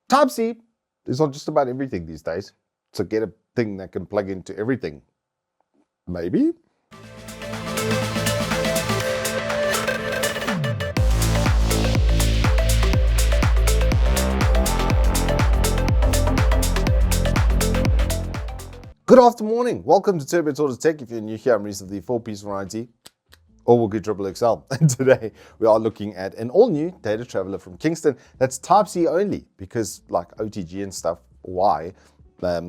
Type-C is on just about everything these days. So get a thing that can plug into everything. Maybe? Good afternoon. Welcome to Turbo Tortoise Tech. If you're new here, I'm Reese of the 4-piece variety, or we'll get Triple XL. And today we are looking at an all-new Datatraveler from Kingston that's Type-C only, because like OTG and stuff, why?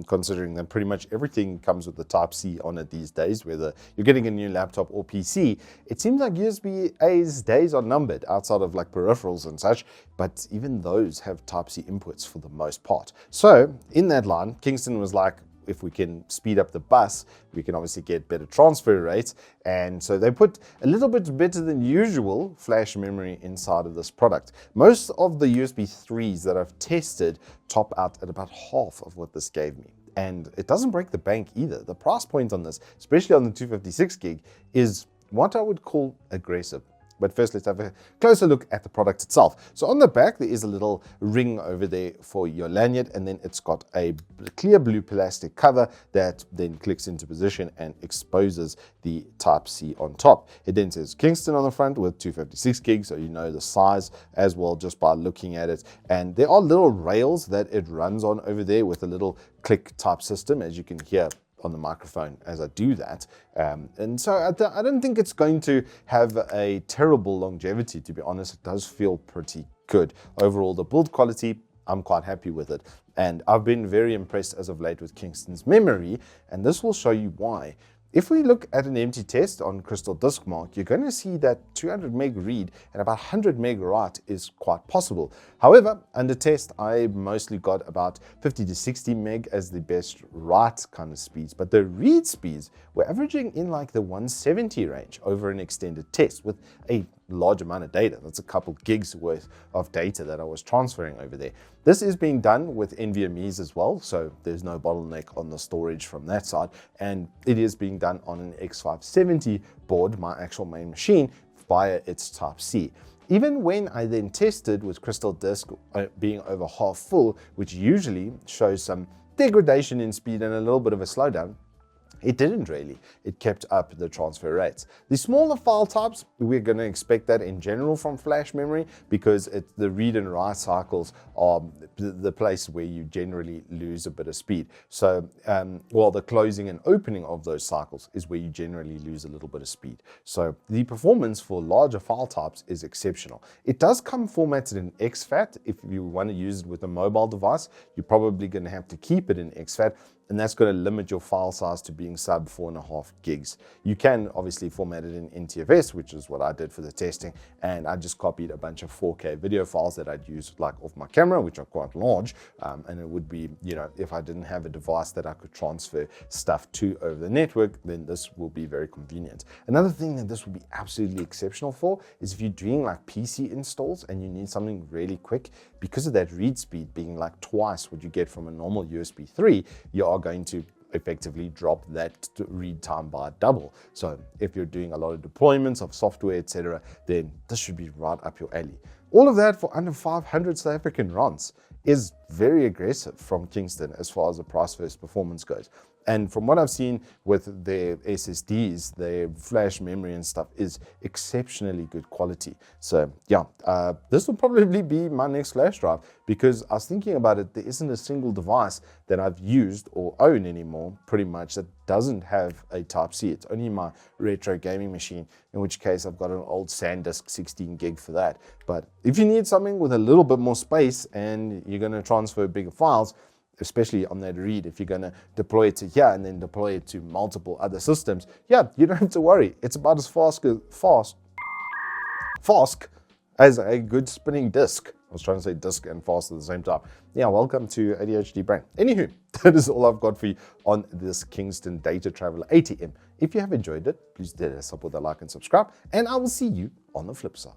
Considering that pretty much everything comes with the Type-C on it these days, whether you're getting a new laptop or PC, it seems like USB-A's days are numbered outside of like peripherals and such, but even those have Type-C inputs for the most part. So in that line, Kingston was like, if we can speed up the bus, we can obviously get better transfer rates. And so they put a little bit better than usual flash memory inside of this product. Most of the USB 3s that I've tested top out at about half of what this gave me. And it doesn't break the bank either. The price point on this, especially on the 256 gig, is what I would call aggressive. But first, let's have a closer look at the product itself. So on the back, there is a little ring over there for your lanyard, and then it's got a clear blue plastic cover that then clicks into position and exposes the Type-C on top. It then says Kingston on the front with 256 gigs, so you know the size as well just by looking at it. And there are little rails that it runs on over there with a little click type system, as you can hear on the microphone as I do that. And so I don't think it's going to have a terrible longevity, to be honest. It does feel pretty good. Overall, the build quality, I'm quite happy with it. And I've been very impressed as of late with Kingston's memory, and this will show you why. If we look at an empty test on Crystal Disk Mark, you're going to see that 200 meg read and about 100 meg write is quite possible. However, under test, I mostly got about 50 to 60 meg as the best write kind of speeds, but the read speeds were averaging in like the 170 range over an extended test with a large amount of data. That's a couple gigs worth of data that I was transferring over there. This is being done with NVMe's as well, so there's no bottleneck on the storage from that side, and it is being done on an X570 board, my actual main machine, via its Type-C. Even when I then tested with Crystal Disk being over half full, which usually shows some degradation in speed and a little bit of a slowdown, it didn't really. It kept up the transfer rates. The smaller file types, we're going to expect that in general from flash memory, because the read and write cycles are the place where you generally lose a bit of speed. So while the closing and opening of those cycles is where you generally lose a little bit of speed. So the performance for larger file types is exceptional. It does come formatted in exFAT. If you want to use it with a mobile device, you're probably going to have to keep it in exFAT, and that's going to limit your file size to being sub 4.5 gigs. You can obviously format it in NTFS, which is what I did for the testing, and I just copied a bunch of 4K video files that I'd use like off my camera, which are quite large, and it would be, you know, if I didn't have a device that I could transfer stuff to over the network, then this will be very convenient. Another thing that this will be absolutely exceptional for is if you're doing like PC installs and you need something really quick, because of that read speed being like twice what you get from a normal USB 3, you are going to effectively drop that read time by double. So if you're doing a lot of deployments of software, etc., then this should be right up your alley. All of that for under 500 South African rands is very aggressive from Kingston as far as the price versus performance goes. And from what I've seen with their SSDs, their flash memory and stuff is exceptionally good quality. So yeah, this will probably be my next flash drive, because I was thinking about it, there isn't a single device that I've used or own anymore pretty much that doesn't have a Type-C. It's only my retro gaming machine, in which case I've got an old SanDisk 16 gig for that. But if you need something with a little bit more space and you're going to transfer bigger files, especially on that read, if you're going to deploy it to here and then deploy it to multiple other systems, yeah, you don't have to worry. It's about as fast as a good spinning disk. I was trying to say disk and fast at the same time. Yeah, welcome to ADHD Brain. Anywho, that is all I've got for you on this Kingston Datatraveler 80m. If you have enjoyed it, please hit us up with a like and subscribe, and I will see you on the flip side.